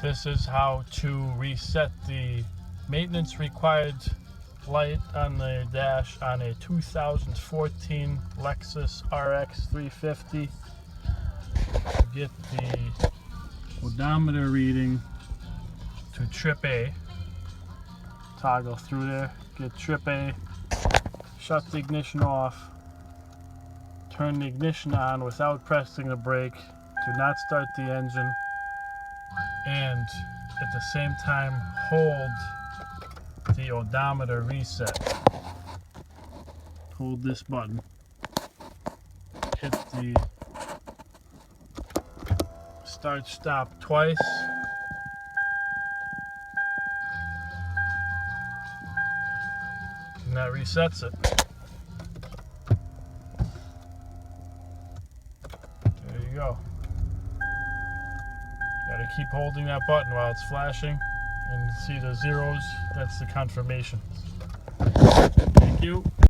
This is how to reset the maintenance required light on the dash on a 2014 Lexus RX350. Get the odometer reading to trip A. Toggle through there, get trip A, shut the ignition off, turn the ignition on without pressing the brake, do not start the engine, and at the same time hold the odometer reset. Hold this button, hit the start stop twice, and that resets it. There you go. Gotta keep holding that button while it's flashing, and see the zeros, that's the confirmation. Thank you.